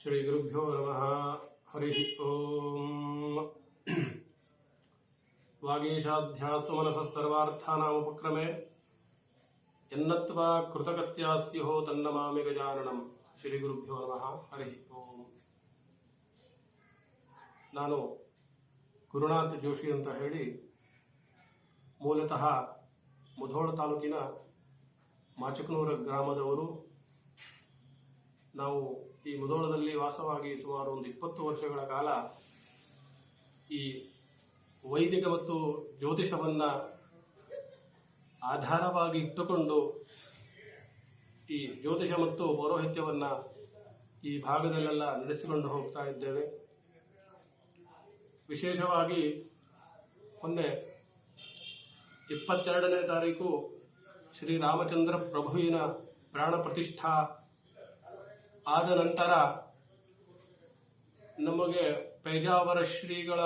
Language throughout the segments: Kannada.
ಶ್ರೀ ಗುರುಭ್ಯೋ ನಮಃ. ಹರಿ ಓಂ. ವಾಗೀಶಾಧ್ಯಾಸು ಮನಸಸ್ತರ್ವಾರ್ಥಾನಾಮುಪಕ್ರಮೆ ಯನ್ನತ್ವಾ ಕೃತಕತ್ಯಾಸ್ಯೋ ತನ್ನಮಾಮಿ ಗಜಾನನಂ. ಶ್ರೀ ಗುರುಭ್ಯೋ ನಮಃ. ಹರಿ ಓಂ. ನಾನು ಗುರುನಾಥ್ ಜೋಶಿ ಅಂತ ಹೇಳಿ ಮೂಲತಃ ಮುಧೋಳ ತಾಲೂಕಿನ ಮಾಚಕನೂರ ಗ್ರಾಮದವರು. ನಾವು ಈ ಮುಧೋಳದಲ್ಲಿ ವಾಸವಾಗಿ ಸುಮಾರು ಒಂದು 20 ವರ್ಷಗಳ ಕಾಲ ಈ ವೈದಿಕ ಮತ್ತು ಜ್ಯೋತಿಷವನ್ನು ಆಧಾರವಾಗಿ ಇಟ್ಟುಕೊಂಡು ಈ ಜ್ಯೋತಿಷ ಮತ್ತು ಪೌರೋಹಿತ್ಯವನ್ನು ಈ ಭಾಗದಲ್ಲೆಲ್ಲ ನಡೆಸಿಕೊಂಡು ಹೋಗ್ತಾ ಇದ್ದೇವೆ. ವಿಶೇಷವಾಗಿ ಮೊನ್ನೆ 22ನೇ ತಾರೀಕು ಶ್ರೀರಾಮಚಂದ್ರ ಪ್ರಭುವಿನ ಪ್ರಾಣ ಪ್ರತಿಷ್ಠಾ ಆದ ನಂತರ ನಮಗೆ ಪೇಜಾವರ ಶ್ರೀಗಳ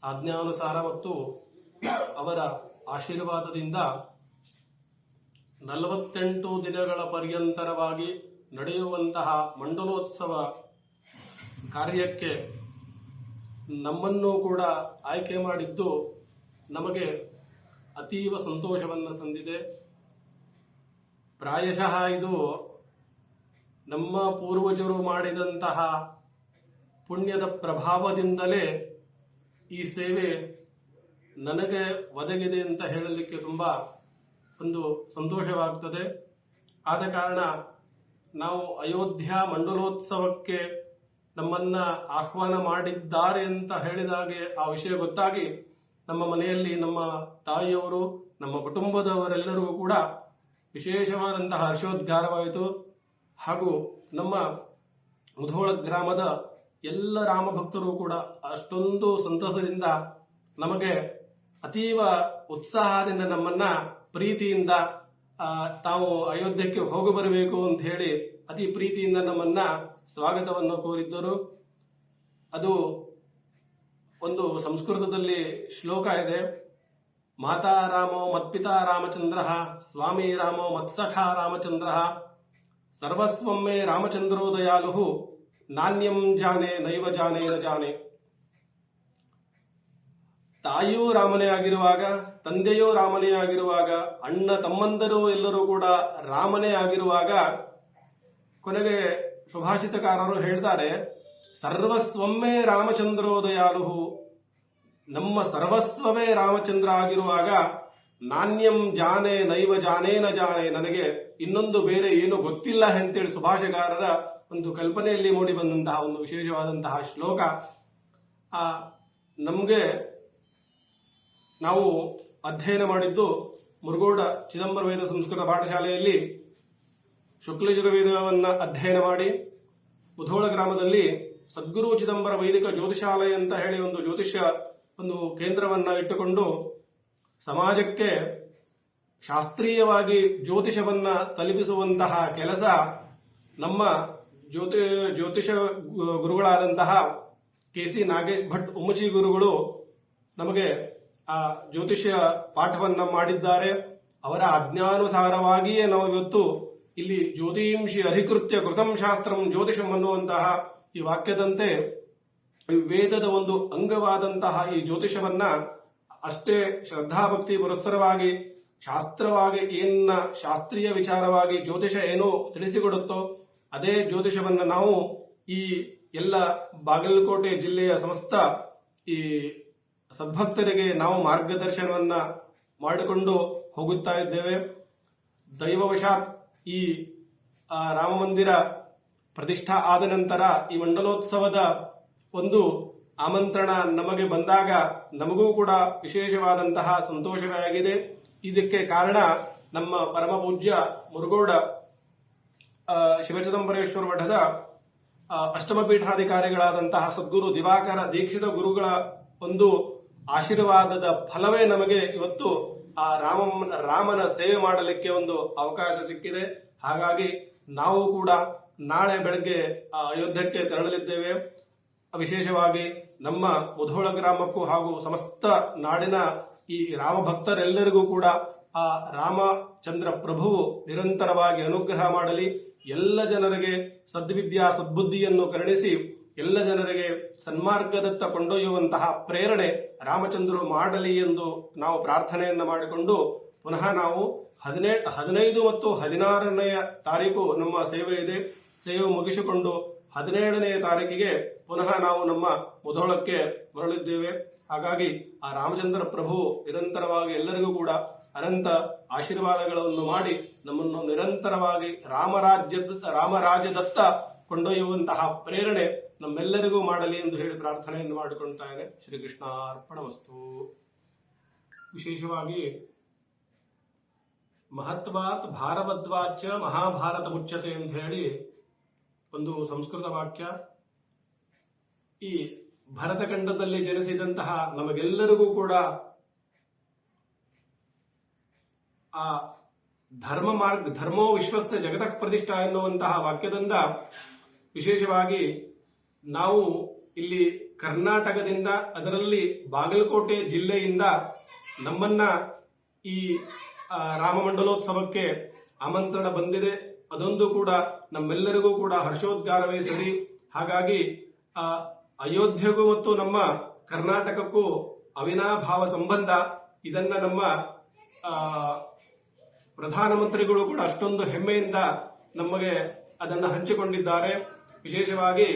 ಆಜ್ಞಾನುಸಾರ ಮತ್ತು ಅವರ ಆಶೀರ್ವಾದದಿಂದ 48 ದಿನಗಳ ಪರ್ಯಂತರವಾಗಿ ನಡೆಯುವಂತಹ ಮಂಡಲೋತ್ಸವ ಕಾರ್ಯಕ್ಕೆ ನಮ್ಮನ್ನು ಕೂಡ ಆಯ್ಕೆ ಮಾಡಿದ್ದು ನಮಗೆ ಅತೀವ ಸಂತೋಷವನ್ನು ತಂದಿದೆ. ಪ್ರಾಯಶಃ ಇದು ನಮ್ಮ ಪೂರ್ವಜರು ಮಾಡಿದಂತಹ ಪುಣ್ಯದ ಪ್ರಭಾವದಿಂದಲೇ ಈ ಸೇವೆ ನನಗೆ ಒದಗಿದೆ ಅಂತ ಹೇಳಲಿಕ್ಕೆ ತುಂಬ ಒಂದು ಸಂತೋಷವಾಗ್ತದೆ. ಆದ ಕಾರಣ ನಾವು ಅಯೋಧ್ಯ ಮಂಡಲೋತ್ಸವಕ್ಕೆ ನಮ್ಮನ್ನ ಆಹ್ವಾನ ಮಾಡಿದ್ದಾರೆ ಅಂತ ಹೇಳಿದಾಗೆ ಆ ವಿಷಯ ಗೊತ್ತಾಗಿ ನಮ್ಮ ಮನೆಯಲ್ಲಿ ನಮ್ಮ ತಾಯಿಯವರು, ನಮ್ಮ ಕುಟುಂಬದವರೆಲ್ಲರಿಗೂ ಕೂಡ ವಿಶೇಷವಾದಂತಹ ಹರ್ಷೋದ್ಗಾರವಾಯಿತು. ಹಾಗೂ ನಮ್ಮ ಮುಧೋಳ ಗ್ರಾಮದ ಎಲ್ಲ ರಾಮಭಕ್ತರು ಕೂಡ ಅಷ್ಟೊಂದು ಸಂತಸದಿಂದ ನಮಗೆ ಅತೀವ ಉತ್ಸಾಹದಿಂದ ನಮ್ಮನ್ನ ಪ್ರೀತಿಯಿಂದ ತಾವು ಅಯೋಧ್ಯಕ್ಕೆ ಹೋಗಿ ಬರಬೇಕು ಅಂತ ಹೇಳಿ ಅತಿ ಪ್ರೀತಿಯಿಂದ ನಮ್ಮನ್ನ ಸ್ವಾಗತವನ್ನು ಕೋರಿದ್ದರು. ಅದು ಒಂದು ಸಂಸ್ಕೃತದಲ್ಲಿ ಶ್ಲೋಕ ಇದೆ. ಮಾತಾ ರಾಮೋ ಮತ್ಪಿತಾ ರಾಮಚಂದ್ರ ಸ್ವಾಮಿ ರಾಮೋ ಮತ್ಸಖಾ ರಾಮಚಂದ್ರ ಸರ್ವಸ್ವಂ ಮೇ ರಾಮಚಂದ್ರೋ ದಯಾಲು ನಾಣ್ಯಂ ಜಾನೆ ನೈವ ಜಾನೆ ನ ಜಾನೆ. ತಾಯಿಯೂ ರಾಮನೇ ಆಗಿರುವಾಗ, ತಂದೆಯೂ ರಾಮನೇ ಆಗಿರುವಾಗ, ಅಣ್ಣ ತಮ್ಮಂದರು ಎಲ್ಲರೂ ಕೂಡ ರಾಮನೇ ಆಗಿರುವಾಗ ಕೊನೆಗೆ ಸುಭಾಷಿತಕಾರರು ಹೇಳ್ತಾರೆ, ಸರ್ವಸ್ವಮ್ಮೇ ರಾಮಚಂದ್ರೋ ದಯಾಲು, ನಮ್ಮ ಸರ್ವಸ್ವವೇ ರಾಮಚಂದ್ರ ಆಗಿರುವಾಗ ನಾಣ್ಯಂ ಜಾನೆ ನೈವ ಜಾನೇನ ಜಾನೆ, ನನಗೆ ಇನ್ನೊಂದು ಬೇರೆ ಏನು ಗೊತ್ತಿಲ್ಲ ಅಂತೇಳಿ ಸುಭಾಷೆಗಾರರ ಒಂದು ಕಲ್ಪನೆಯಲ್ಲಿ ಮೂಡಿ ಬಂದಂತಹ ಒಂದು ವಿಶೇಷವಾದಂತಹ ಶ್ಲೋಕ. ನಮಗೆ ನಾವು ಅಧ್ಯಯನ ಮಾಡಿದ್ದು ಮುರುಗೋಡ ಚಿದಂಬರ ವೇದ ಸಂಸ್ಕೃತ ಪಾಠಶಾಲೆಯಲ್ಲಿ ಶುಕ್ಲಯಜುರ್ವೇದವನ್ನು ಅಧ್ಯಯನ ಮಾಡಿ ಮುಧೋಳ ಗ್ರಾಮದಲ್ಲಿ ಸದ್ಗುರು ಚಿದಂಬರ ವೈದಿಕ ಜ್ಯೋತಿಷಾಲಯ ಅಂತ ಹೇಳಿ ಒಂದು ಜ್ಯೋತಿಷ್ಯ ಒಂದು ಕೇಂದ್ರವನ್ನ ಇಟ್ಟುಕೊಂಡು ಸಮಾಜಕ್ಕೆ ಶಾಸ್ತ್ರೀಯವಾಗಿ ಜ್ಯೋತಿಷವನ್ನ ತಲುಪಿಸುವಂತಹ ಕೆಲಸ ನಮ್ಮ ಜ್ಯೋತಿಷ ಗುರುಗಳಾದಂತಹ ಕೆ.ಸಿ. ನಾಗೇಶ್ ಭಟ್ ಉಮ್ಮಚಿ ಗುರುಗಳು ನಮಗೆ ಆ ಜ್ಯೋತಿಷ್ಯ ಪಾಠವನ್ನ ಮಾಡಿದ್ದಾರೆ. ಅವರ ಆಜ್ಞಾನುಸಾರವಾಗಿಯೇ ನಾವು ಇವತ್ತು ಇಲ್ಲಿ ಜ್ಯೋತಿಂಷಿ ಅಧಿಕೃತ್ಯ ಕೃತಂ ಶಾಸ್ತ್ರಂ ಜ್ಯೋತಿಷಂ ಅನ್ನುವಂತಹ ಈ ವಾಕ್ಯದಂತೆ ವೇದದ ಒಂದು ಅಂಗವಾದಂತಹ ಈ ಜ್ಯೋತಿಷವನ್ನ ಅಷ್ಟೇ ಶ್ರದ್ಧಾಭಕ್ತಿ ಪುರಸ್ಸರವಾಗಿ ಶಾಸ್ತ್ರವಾಗಿ ಶಾಸ್ತ್ರೀಯ ವಿಚಾರವಾಗಿ ಜ್ಯೋತಿಷ ಏನು ತಿಳಿಸಿಕೊಡುತ್ತೋ ಅದೇ ಜ್ಯೋತಿಷವನ್ನ ನಾವು ಈ ಎಲ್ಲ ಬಾಗಲಕೋಟೆ ಜಿಲ್ಲೆಯ ಸಮಸ್ತ ಈ ಸದ್ಭಕ್ತರಿಗೆ ನಾವು ಮಾರ್ಗದರ್ಶನವನ್ನ ಮಾಡಿಕೊಂಡು ಹೋಗುತ್ತಾ ಇದ್ದೇವೆ. ದೈವವಶಾತ್ ಈ ರಾಮ ಮಂದಿರ ಪ್ರತಿಷ್ಠಾ ಆದ ನಂತರ ಈ ಮಂಡಲೋತ್ಸವದ ಒಂದು ಆಮಂತ್ರಣ ನಮಗೆ ಬಂದಾಗ ನಮಗೂ ಕೂಡ ವಿಶೇಷವಾದಂತಹ ಸಂತೋಷವೇ ಆಗಿದೆ. ಇದಕ್ಕೆ ಕಾರಣ ನಮ್ಮ ಪರಮ ಪೂಜ್ಯ ಮುರುಗೋಡ ಶಿವಚಿದಂಬರೇಶ್ವರ ಮಠದ ಅಷ್ಟಮ ಪೀಠಾಧಿಕಾರಿಗಳಾದಂತಹ ಸದ್ಗುರು ದಿವಾಕರ ದೀಕ್ಷಿತ ಗುರುಗಳ ಒಂದು ಆಶೀರ್ವಾದದ ಫಲವೇ ನಮಗೆ ಇವತ್ತು ಆ ರಾಮನ ಸೇವೆ ಮಾಡಲಿಕ್ಕೆ ಒಂದು ಅವಕಾಶ ಸಿಕ್ಕಿದೆ. ಹಾಗಾಗಿ ನಾವು ಕೂಡ ನಾಳೆ ಬೆಳಗ್ಗೆ ಅಯೋಧ್ಯಕ್ಕೆ ತೆರಳಲಿದ್ದೇವೆ. ವಿಶೇಷವಾಗಿ ನಮ್ಮ ಮುಧೋಳ ಗ್ರಾಮಕ್ಕೂ ಹಾಗೂ ಸಮಸ್ತ ನಾಡಿನ ಈ ರಾಮ ಭಕ್ತರೆಲ್ಲರಿಗೂ ಕೂಡ ಆ ರಾಮಚಂದ್ರ ಪ್ರಭುವು ನಿರಂತರವಾಗಿ ಅನುಗ್ರಹ ಮಾಡಲಿ. ಎಲ್ಲ ಜನರಿಗೆ ಸದ್ವಿದ್ಯಾ ಸದ್ಬುದ್ಧಿಯನ್ನು ಕರುಣಿಸಿ ಎಲ್ಲ ಜನರಿಗೆ ಸನ್ಮಾರ್ಗದತ್ತ ಕೊಂಡೊಯ್ಯುವಂತಹ ಪ್ರೇರಣೆ ರಾಮಚಂದ್ರರು ಮಾಡಲಿ ಎಂದು ನಾವು ಪ್ರಾರ್ಥನೆಯನ್ನ ಮಾಡಿಕೊಂಡು ಪುನಃ ನಾವು 15 ಮತ್ತು 16ನೆಯ ತಾರೀಕು ನಮ್ಮ ಸೇವೆ ಇದೆ. ಸೇವೆ ಮುಗಿಸಿಕೊಂಡು 17ನೆಯ ತಾರೀಕಿಗೆ ಪುನಃ ನಾವು ನಮ್ಮ ಮುಧೋಳಕ್ಕೆ ಮರಳಿದ್ದೇವೆ. ಹಾಗಾಗಿ ಆ ರಾಮಚಂದ್ರ ಪ್ರಭು ನಿರಂತರವಾಗಿ ಎಲ್ಲರಿಗೂ ಕೂಡ ಅನಂತ ಆಶೀರ್ವಾದಗಳನ್ನು ಮಾಡಿ ನಮ್ಮನ್ನು ನಿರಂತರವಾಗಿ ರಾಮರಾಜ್ಯದತ್ತ ಕೊಂಡೊಯ್ಯುವಂತಹ ಪ್ರೇರಣೆ ನಮ್ಮೆಲ್ಲರಿಗೂ ಮಾಡಲಿ ಎಂದು ಹೇಳಿ ಪ್ರಾರ್ಥನೆಯನ್ನು ಮಾಡಿಕೊಳ್ತಾನೆ. ಶ್ರೀಕೃಷ್ಣ ಅರ್ಪಣಮಸ್ತು. ವಿಶೇಷವಾಗಿ ಮಹತ್ವಾತ್ ಭಾರವದ್ವಾಚ ಮಹಾಭಾರತ ಮುಚ್ಚತೆ ಅಂತ ಹೇಳಿ ಒಂದು ಸಂಸ್ಕೃತ ವಾಕ್ಯ. ಈ ಭರತಖಂಡದಲ್ಲಿ ಜನಿಸಿದಂತಹ ನಮಗೆಲ್ಲರಿಗೂ ಕೂಡ ಆ ಧರ್ಮೋ ವಿಶ್ವಸ್ಯ ಜಗತಃ ಪ್ರತಿಷ್ಠಾ ಎನ್ನುವಂತಹ ವಾಕ್ಯದಿಂದ ವಿಶೇಷವಾಗಿ ನಾವು ಇಲ್ಲಿ ಕರ್ನಾಟಕದಿಂದ, ಅದರಲ್ಲಿ ಬಾಗಲಕೋಟೆ ಜಿಲ್ಲೆಯಿಂದ ನಮ್ಮನ್ನ ಈ ರಾಮಮಂಡಲೋತ್ಸವಕ್ಕೆ ಆಮಂತ್ರಣ ಬಂದಿದೆ. ಅದೊಂದು ಕೂಡ ನಮ್ಮೆಲ್ಲರಿಗೂ ಕೂಡ ಹರ್ಷೋದ್ಗಾರವೇ ಸರಿ. ಹಾಗಾಗಿ ಅಯೋಧ್ಯೆಗೂ ಮತ್ತು ನಮ್ಮ ಕರ್ನಾಟಕಕ್ಕೂ ಅವಿನಾಭಾವ ಸಂಬಂಧ. ಇದನ್ನ ನಮ್ಮ ಪ್ರಧಾನಮಂತ್ರಿಗಳು ಕೂಡ ಅಷ್ಟೊಂದು ಹೆಮ್ಮೆಯಿಂದ ನಮಗೆ ಅದನ್ನು ಹಂಚಿಕೊಂಡಿದ್ದಾರೆ. ವಿಶೇಷವಾಗಿ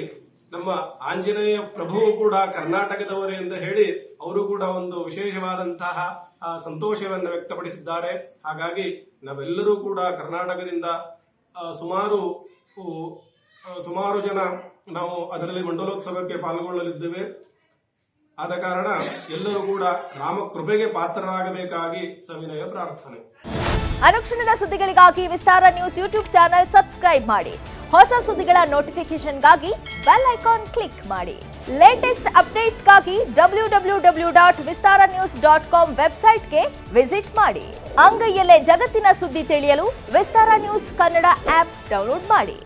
ನಮ್ಮ ಆಂಜನೇಯ ಪ್ರಭುವು ಕೂಡ ಕರ್ನಾಟಕದವರೇ ಎಂದು ಹೇಳಿ ಅವರು ಕೂಡ ಒಂದು ವಿಶೇಷವಾದಂತಹ ಸಂತೋಷವನ್ನು ವ್ಯಕ್ತಪಡಿಸಿದ್ದಾರೆ. ಹಾಗಾಗಿ ನಾವೆಲ್ಲರೂ ಕೂಡ ಕರ್ನಾಟಕದಿಂದ ಸುಮಾರು ಜನ ನಾವು ಅದರಲ್ಲಿ ಮಂಡಲೋತ್ಸವಕ್ಕೆ ಪಾಲ್ಗೊಳ್ಳಲಿದ್ದೇವೆ. ಆದ ಕಾರಣ ಎಲ್ಲರೂ ಕೂಡ ರಾಮಕೃಪೆಗೆ ಪಾತ್ರರಾಗಬೇಕಾಗಿ ಸವಿನಯ ಪ್ರಾರ್ಥನೆ. ಅನುಕ್ಷಣದ ಸುದ್ದಿಗಳಿಗಾಗಿ ವಿಸ್ತಾರ ನ್ಯೂಸ್ ಯೂಟ್ಯೂಬ್ ಚಾನೆಲ್ ಸಬ್ಸ್ಕ್ರೈಬ್ ಮಾಡಿ. ಹೊಸ ಸುದ್ದಿಗಳ ನೋಟಿಫಿಕೇಶನ್ಗಾಗಿ ಬೆಲ್ ಐಕಾನ್ ಕ್ಲಿಕ್ ಮಾಡಿ. ಲೇಟೆಸ್ಟ್ ಅಪ್ಡೇಟ್ಸ್ಗಾಗಿ www.vistaranews.com ವೆಬ್ಸೈಟ್ಗೆ ವಿಸಿಟ್ ಮಾಡಿ. ಅಂಗೈಯಲ್ಲೇ ಜಗತ್ತಿನ ಸುದ್ದಿ ತಿಳಿಯಲು ವಿಸ್ತಾರ ನ್ಯೂಸ್ ಕನ್ನಡ ಆಪ್ ಡೌನ್ಲೋಡ್ ಮಾಡಿ.